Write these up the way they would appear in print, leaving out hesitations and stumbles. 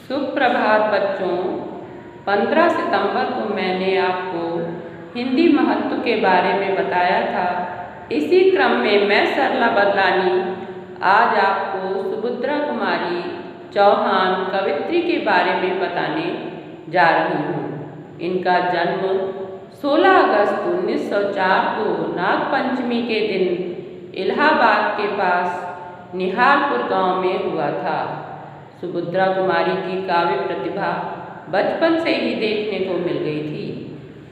सुप्रभात बच्चों। 15 सितंबर को मैंने आपको हिंदी महत्व के बारे में बताया था। इसी क्रम में मैं सरला बदलानी आज आपको सुभद्रा कुमारी चौहान कवित्री के बारे में बताने जा रही हूँ। इनका जन्म 16 अगस्त 1904 को नागपंचमी के दिन इलाहाबाद के पास निहालपुर गांव में हुआ था। सुभद्रा कुमारी की काव्य प्रतिभा बचपन से ही देखने को मिल गई थी।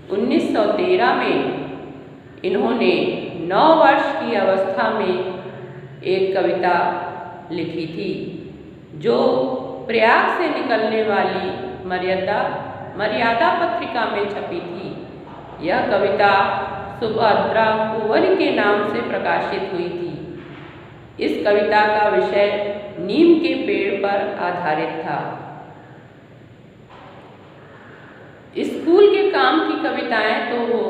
1913 में इन्होंने 9 वर्ष की अवस्था में एक कविता लिखी थी जो प्रयाग से निकलने वाली मर्यादा पत्रिका में छपी थी। यह कविता सुभद्रा कुंवरी के नाम से प्रकाशित हुई थी। इस कविता का विषय नीम के पेड़ पर आधारित था। स्कूल के काम की कविताएं तो वो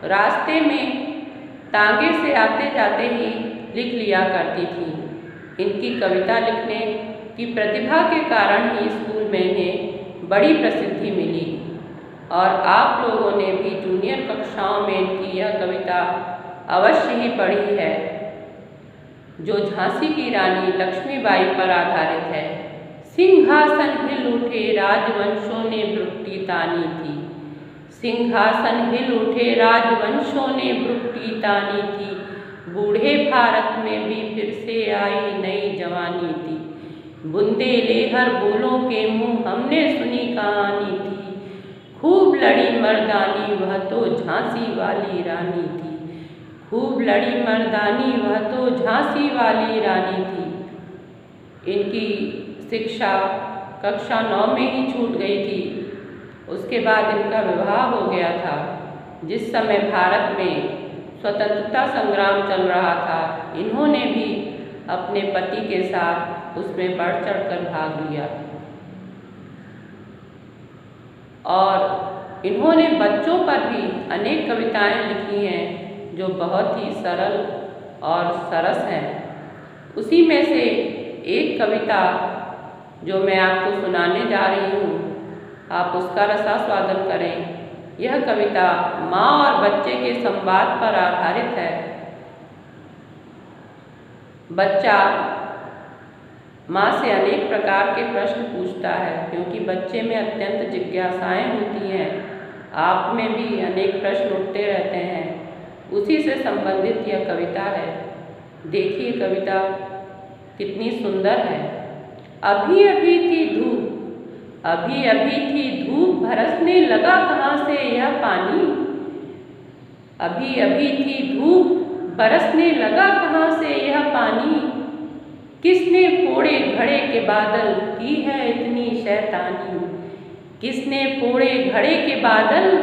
रास्ते में तांगे से आते जाते ही लिख लिया करती थी। इनकी कविता लिखने की प्रतिभा के कारण ही स्कूल में इन्हें बड़ी प्रसिद्धि मिली और आप लोगों ने भी जूनियर कक्षाओं में इनकी यह कविता अवश्य ही पढ़ी है, जो झांसी की रानी लक्ष्मीबाई पर आधारित है। सिंहासन हिल उठे राजवंशों ने ब्रुकटी तानी थी। सिंहासन हिल उठे राजवंशों ने ब्रुकटी तानी थी। बूढ़े भारत में भी फिर से आई नई जवानी थी। बुंदे लेहर बोलों के मुँह हमने सुनी कहानी थी। खूब लड़ी मर्दानी वह तो झांसी वाली रानी थी। खूब लड़ी मर्दानी वह तो झांसी वाली रानी थी। इनकी शिक्षा कक्षा 9 में ही छूट गई थी। उसके बाद इनका विवाह हो गया था। जिस समय भारत में स्वतंत्रता संग्राम चल रहा था, इन्होंने भी अपने पति के साथ उसमें बढ़ चढ़कर भाग लिया और इन्होंने बच्चों पर भी अनेक कविताएं लिखी हैं जो बहुत ही सरल और सरस हैं। उसी में से एक कविता जो मैं आपको सुनाने जा रही हूँ, आप उसका रसास्वादन करें। यह कविता माँ और बच्चे के संवाद पर आधारित है। बच्चा माँ से अनेक प्रकार के प्रश्न पूछता है क्योंकि बच्चे में अत्यंत जिज्ञासाएं होती हैं। आप में भी अनेक प्रश्न उठते रहते हैं। उसी से संबंधित यह कविता है। देखिए कविता कितनी सुंदर है। अभी अभी थी धूप, अभी अभी थी धूप, बरसने लगा कहाँ से यह पानी। अभी अभी थी धूप, बरसने लगा कहाँ से यह पानी। किसने फोड़े घड़े के बादल, की है इतनी शैतानी। किसने फोड़े घड़े के बादल,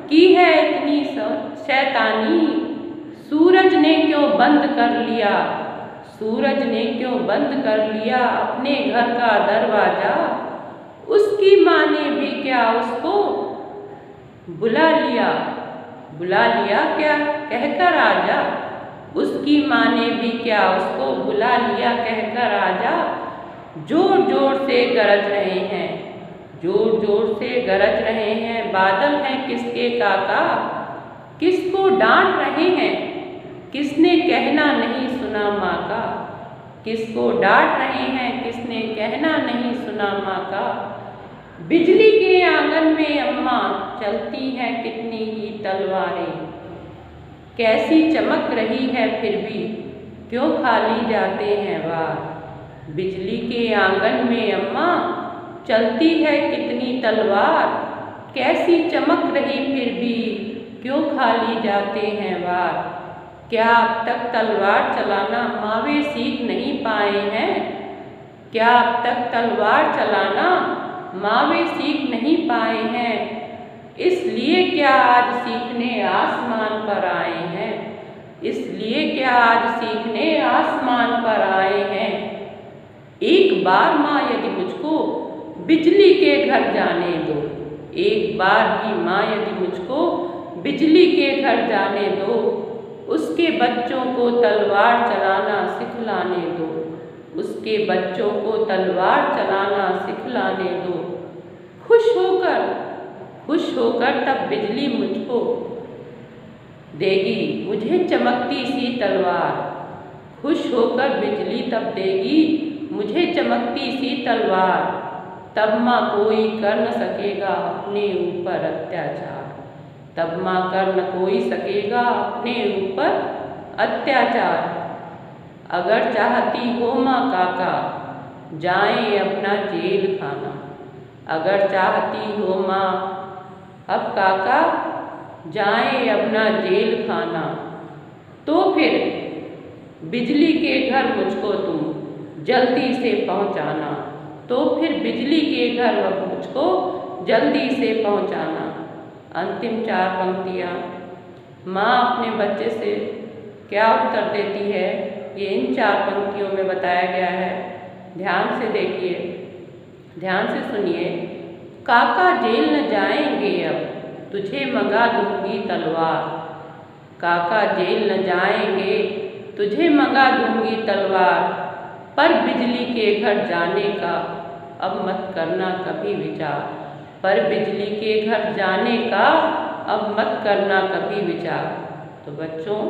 की है इतनी शैतानी। सूरज ने क्यों बंद कर लिया, सूरज ने क्यों बंद कर लिया अपने घर का दरवाजा। उसकी माँ ने भी क्या उसको बुला लिया, बुला लिया क्या कहकर आजा। उसकी माँ ने भी क्या उसको बुला लिया कहकर आजा। जोर जोर से गरज रहे हैं, जोर जोर से गरज रहे हैं बादल हैं किसके काका। किसको डांट रहे हैं, किसने कहना नहीं सुना माँ का। किसको डांट रहे हैं, किसने कहना नहीं सुना माँ का। बिजली के आंगन में अम्मा चलती हैं कितनी ही तलवारें। कैसी चमक रही है फिर भी क्यों खाली जाते हैं वार। बिजली के आंगन में अम्मा चलती है कितनी तलवार। कैसी चमक रही फिर भी क्यों खाली जाते हैं वार। क्या अब तक तलवार चलाना मावे सीख नहीं पाए हैं। क्या अब तक तलवार चलाना मावे सीख नहीं पाए हैं। इसलिए क्या आज सीखने आसमान पर आए हैं। इसलिए क्या आज सीखने आसमान पर आए हैं। एक बार माँ यदि मुझको बिजली के घर जाने दो। एक बार भी माँ यदि मुझको बिजली के घर जाने दो। उसके बच्चों को तलवार चलाना सिखलाने दो। उसके बच्चों को तलवार चलाना सिखलाने दो। खुश होकर तब बिजली मुझको देगी मुझे चमकती सी तलवार। खुश होकर बिजली तब देगी मुझे चमकती सी तलवार। तब माँ कोई कर न सकेगा अपने ऊपर अत्याचार। तब माँ कर न कोई सकेगा अपने ऊपर अत्याचार। अगर चाहती हो माँ काका जाएं अपना जेल खाना। अगर चाहती हो माँ अब काका जाएं अपना जेल खाना। तो फिर बिजली के घर मुझको तुम जल्दी से पहुँचाना। तो फिर बिजली के घर मुझको जल्दी से पहुँचाना। अंतिम 4 पंक्तियाँ। माँ अपने बच्चे से क्या उत्तर देती है ये इन 4 पंक्तियों में बताया गया है। ध्यान से देखिए, ध्यान से सुनिए। काका जेल न जाएंगे अब तुझे मंगा दूंगी तलवार। काका जेल न जाएंगे तुझे मंगा दूंगी तलवार। पर बिजली के घर जाने का अब मत करना कभी विचार। पर बिजली के घर जाने का अब मत करना कभी विचार। तो बच्चों,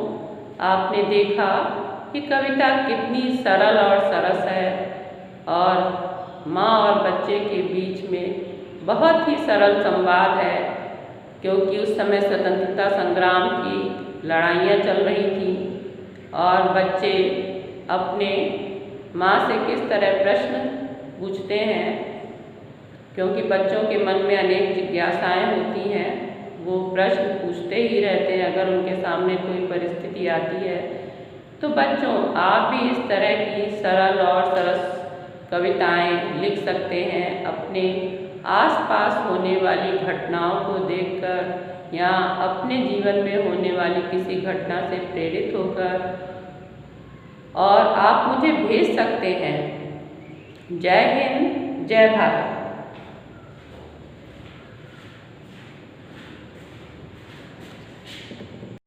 आपने देखा कि कविता कितनी सरल और सरस है और माँ और बच्चे के बीच में बहुत ही सरल संवाद है, क्योंकि उस समय स्वतंत्रता संग्राम की लड़ाइयाँ चल रही थी और बच्चे अपने माँ से किस तरह प्रश्न पूछते हैं, क्योंकि बच्चों के मन में अनेक जिज्ञासाएँ होती हैं। वो प्रश्न पूछते ही रहते हैं अगर उनके सामने कोई परिस्थिति आती है। तो बच्चों, आप भी इस तरह की सरल और सरस कविताएं लिख सकते हैं अपने आसपास होने वाली घटनाओं को देखकर या अपने जीवन में होने वाली किसी घटना से प्रेरित होकर, और आप मुझे भेज सकते हैं। जय हिंद, जय भारत।